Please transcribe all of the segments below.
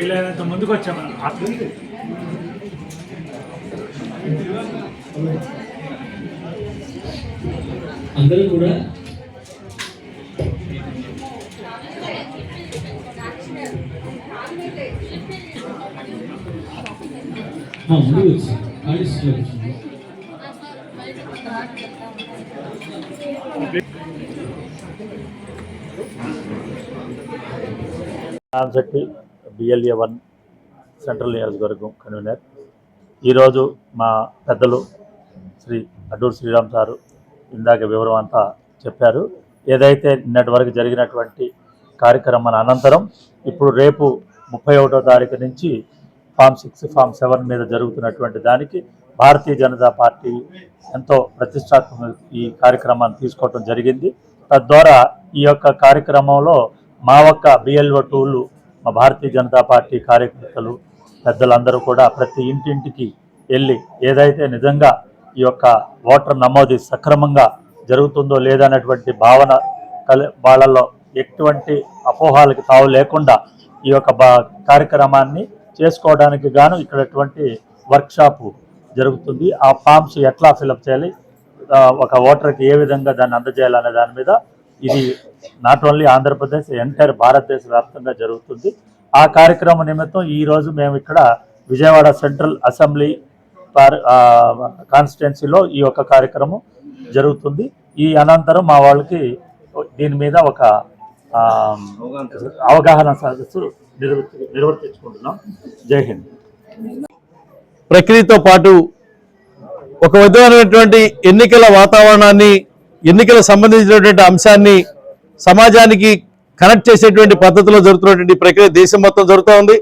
వీలైనంత ముందుకు వచ్చాము. అందరూ కూడా ముందు వచ్చి శెట్టి బిఎల్ఏ 1 సెంట్రల్ నియోజకవర్గం కన్వీనర్. ఈరోజు మా పెద్దలు శ్రీ అడ్డూరు శ్రీరామ్ సారు ఇందాక వివరం అంతా చెప్పారు. ఏదైతే నిన్నటి వరకు జరిగినటువంటి కార్యక్రమాల అనంతరం ఇప్పుడు రేపు 31వ తారీఖు నుంచి ఫామ్ 6, ఫామ్ 7 మీద జరుగుతున్నటువంటి దానికి భారతీయ జనతా పార్టీ ఎంతో ప్రతిష్టాత్మక ఈ కార్యక్రమాన్ని తీసుకోవటం జరిగింది. తద్వారా ఈ యొక్క కార్యక్రమంలో మా ఒక్క బిఎల్ఓ 2లు, మా భారతీయ జనతా పార్టీ కార్యకర్తలు, పెద్దలందరూ కూడా ప్రతి ఇంటింటికి వెళ్ళి ఏదైతే నిజంగా ఈ యొక్క ఓటర్ నమోదు సక్రమంగా జరుగుతుందో లేదనేటువంటి భావన వాళ్ళలో ఎటువంటి అపోహాలకి తావు లేకుండా ఈ యొక్క కార్యక్రమాన్ని చేసుకోవడానికి గాను ఇక్కడటువంటి వర్క్షాపు జరుగుతుంది. ఆ ఫామ్స్ ఎట్లా ఫిలప్ చేయాలి, ఒక ఓటర్కి ఏ విధంగా దాన్ని అందజేయాలనే దాని మీద ఇది నాట్ ఓన్లీ ఆంధ్రప్రదేశ్, ఎంటైర్ భారతదేశ వ్యాప్తంగా జరుగుతుంది. ఆ కార్యక్రమం నిమిత్తం ఈరోజు మేము ఇక్కడ విజయవాడ సెంట్రల్ అసెంబ్లీ కాన్స్టిట్యున్సీలో ఈ యొక్క కార్యక్రమం జరుగుతుంది. ఈ అనంతరం మా వాళ్ళకి దీని మీద ఒక అవగాహన సదస్సు నిర్వర్తించుకుంటున్నాం. జై హింద్. ప్రక్రియతో పాటు ఒక విధమైనటువంటి ఎన్నికల వాతావరణాన్ని, ఎన్నికల సంబంధించినటువంటి అంశాన్ని సమాజానికి కనెక్ట్ చేసేటువంటి పద్ధతిలో జరుగుతున్నటువంటి ప్రక్రియ దేశం మొత్తం జరుగుతూ ఉంది.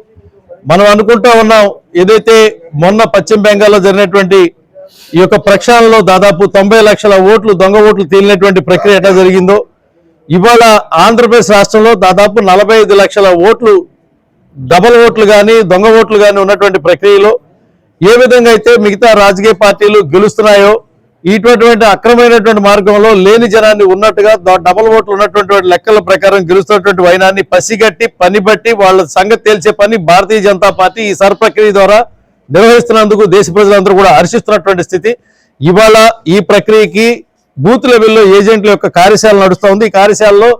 మనం అనుకుంటా ఉన్నాం, ఏదైతే మొన్న పశ్చిమ బెంగాల్లో జరిగినటువంటి ఈ యొక్క ప్రక్షాళనలో దాదాపు 90 లక్షల ఓట్లు, దొంగ ఓట్లు తేలినటువంటి ప్రక్రియ ఎట్లా జరిగిందో, ఇవాళ ఆంధ్రప్రదేశ్ రాష్ట్రంలో దాదాపు 45 లక్షల ఓట్లు, డబల్ ఓట్లు కానీ దొంగ ఓట్లు కానీ ఉన్నటువంటి ప్రక్రియలో ఏ విధంగా అయితే మిగతా రాజకీయ పార్టీలు గెలుస్తున్నాయో, ఇటువంటి అక్రమైనటువంటి మార్గంలో లేని జనాన్ని ఉన్నట్టుగా డబల్ ఓట్లు ఉన్నటువంటి లెక్కల ప్రకారం గెలుస్తున్నటువంటి వైనాన్ని పసిగట్టి పని బట్టి వాళ్ళ సంగతి తేల్చే పని భారతీయ జనతా పార్టీ ఈ సర్ ప్రక్రియ ద్వారా నిర్వహిస్తున్నందుకు దేశ ప్రజలందరూ కూడా హర్షిస్తున్నటువంటి స్థితి. ఇవాళ ఈ ప్రక్రియకి బూత్ లెవెల్లో ఏజెంట్ల యొక్క కార్యశాల నడుస్తూ ఉంది. ఈ కార్యశాలలో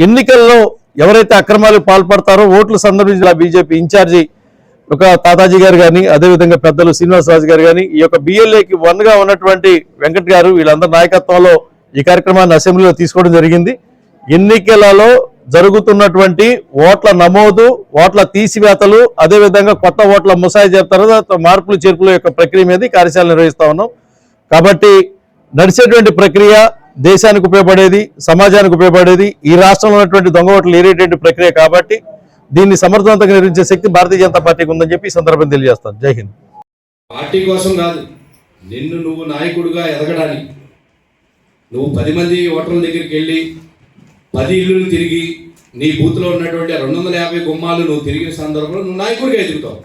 ఎన్నికల్లో ఎవరైతే అక్రమాలకు పాల్పడతారో ఓట్లు సందర్భించిన బీజేపీ ఇన్ఛార్జి ఒక తాతాజీ గారు కానీ, అదేవిధంగా పెద్దలు శ్రీనివాసరాజు గారు కానీ, ఈ యొక్క బిఎల్ఏకి 1గా ఉన్నటువంటి వెంకట్ గారు, వీళ్ళందరి నాయకత్వంలో ఈ కార్యక్రమాన్ని అసెంబ్లీలో తీసుకోవడం జరిగింది. ఎన్నికలలో జరుగుతున్నటువంటి ఓట్ల నమోదు, ఓట్ల తీసివేతలు, అదేవిధంగా కొత్త ఓట్ల ముసాయి చెప్తారు, మార్పులు చేర్పుల యొక్క ప్రక్రియ మీద కార్యశాల నిర్వహిస్తా ఉన్నాం. కాబట్టి నడిచేటువంటి ప్రక్రియ దేశానికి ఉపయోగపడేది, సమాజానికి ఉపయోగపడేది, ఈ రాష్ట్రంలో ఉన్నటువంటి దొంగ ఓట్లు ఏరేటువంటి ప్రక్రియ. కాబట్టి దీన్ని సమర్థవంతంగా నిర్వహించే శక్తి భారతీయ జనతా పార్టీకి ఉందని చెప్పి ఈ సందర్భం తెలియజేస్తాను. జై హింద్. పార్టీ కోసం కాదు, నువ్వు నాయకుడిగా ఎదగడానికి, నువ్వు 10 మంది ఓటర్ల దగ్గరికి వెళ్ళి 10 ఇళ్ళు తిరిగి నీ బూత్లో ఉన్నటువంటి 250 గుమ్మాలు నువ్వు తిరిగిన సందర్భంలో నువ్వు నాయకుడిగా ఎదుగుతావు.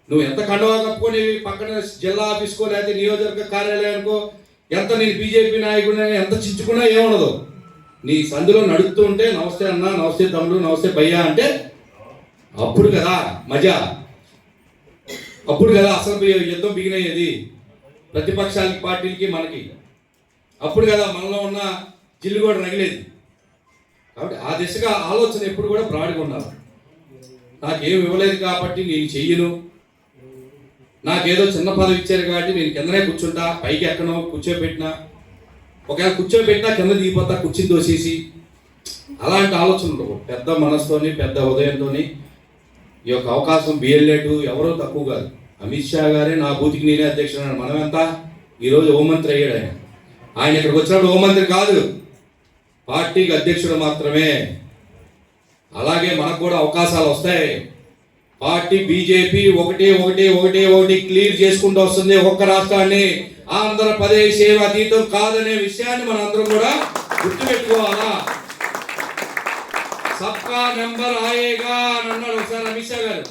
నువ్వు ఎంత కండవా కప్పుకొని పక్కన జిల్లా ఆఫీస్కో లేకపోతే నియోజకవర్గ కార్యాలయానికో ఎంత నేను బీజేపీ నాయకుడిని ఎంత చించుకున్నా ఏముండదు. నీ సందులో నడుస్తూ ఉంటే నమస్తే అన్న, నమస్తే తమ్ముడు, నమస్తే భయ్యా అంటే అప్పుడు కదా మజా, అప్పుడు కదా అసలు యుద్ధం బిగినయ్యేది ప్రతిపక్షాలకి, పార్టీలకి, మనకి. అప్పుడు కదా మనలో ఉన్న జిల్లు కూడా రగిలేది. కాబట్టి ఆ దిశగా ఆలోచన ఎప్పుడు కూడా బ్రాడ్గా ఉండాలి. నాకేం ఇవ్వలేదు కాబట్టి నేను చెయ్యను, నాకేదో చిన్న పదవి ఇచ్చారు కాబట్టి నేను కిందనే కూర్చుంటా, పైకి ఎక్కనో కూర్చోబెట్టినా, ఒకవేళ కూర్చోబెట్టినా కింద దిగిపోతా కుర్చీని దోసేసి, అలాంటి ఆలోచన ఉండవు. పెద్ద మనసుతోని, పెద్ద హృదయంతోని ఈ యొక్క అవకాశం బిఎల్ఏ2 ఎవరో తక్కువ కాదు. అమిత్ షా గారే నా బూత్కి నేనే అధ్యక్షుడు అన్నాడు. మనమెంతా ఈరోజు హోంమంత్రి అయ్యాడు. ఆయన ఇక్కడికి వచ్చినప్పుడు హోంమంత్రి కాదు, పార్టీకి అధ్యక్షుడు మాత్రమే. అలాగే మనకు కూడా అవకాశాలు వస్తాయి. పార్టీ బీజేపీ ఒకటి క్లియర్ చేసుకుంటూ వస్తుంది. ఒక్క రాష్ట్రాన్ని ఆంధ్రప్రదేశ్ ఏం అతీతం కాదనే విషయాన్ని మన అందరం కూడా గుర్తుపెట్టుకోవాలా. సబ్కా నెంబర్ ఆయేగా అని అన్నాడు ఒకసారి అమిత్ షా గారు.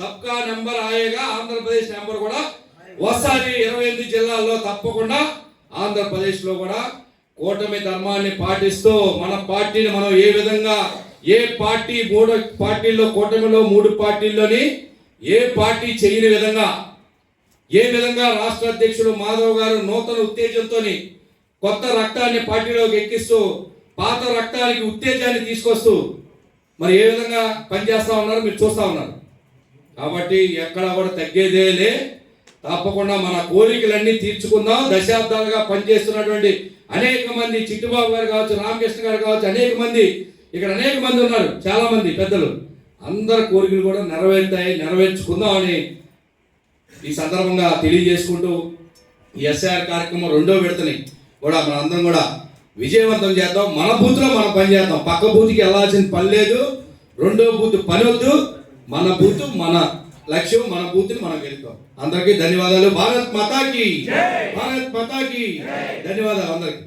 సబ్కా నెంబర్ ఆయేగా, ఆంధ్రప్రదేశ్ నెంబర్ కూడా వస్తాది. 28 జిల్లాల్లో తప్పకుండా ఆంధ్రప్రదేశ్ లో కూడా కూటమి ధర్మాన్ని పాటిస్తూ మన పార్టీని మనం ఏ విధంగా ఏ పార్టీ 3 పార్టీల్లో కూటమిలో 3 పార్టీల్లోని ఏ పార్టీ చేయని విధంగా ఏ విధంగా రాష్ట్ర అధ్యక్షుడు మాధవ్ గారు నూతన ఉత్తేజంతో కొత్త రక్తాన్ని పార్టీలోకి ఎక్కిస్తూ పాత రక్తానికి ఉత్తేజాన్ని తీసుకొస్తూ మరి ఏ విధంగా పనిచేస్తా ఉన్నారు మీరు చూస్తూ ఉన్నారు. కాబట్టి ఎక్కడ కూడా తగ్గేదేలే. తప్పకుండా మన కోరికలన్నీ తీర్చుకుందాం. దశాబ్దాలుగా పనిచేస్తున్నటువంటి అనేక మంది, చిట్టుబాబు గారు కావచ్చు, రామకృష్ణ గారు కావచ్చు, అనేక మంది ఇక్కడ అనేక మంది ఉన్నారు, చాలా మంది పెద్దలు, అందరి కోరికలు కూడా నెరవేర్చుకుందామని ఈ సందర్భంగా తెలియజేసుకుంటూ ఈ ఎస్ఐఆర్ కార్యక్రమం 2వ విడతని కూడా మన అందరం కూడా విజయవంతం చేద్దాం. మన బూత్లో మనం పని చేద్దాం. పక్క బూత్కి వెళ్ళాల్సిన పని లేదు. 2వ బూత్ పని వద్దు. మన బూత్ మన లక్ష్యం, మన బూత్ని మనం గెలుద్దాం. అందరికీ ధన్యవాదాలు. భారత్ మాతాకి ధన్యవాదాలు అందరికీ.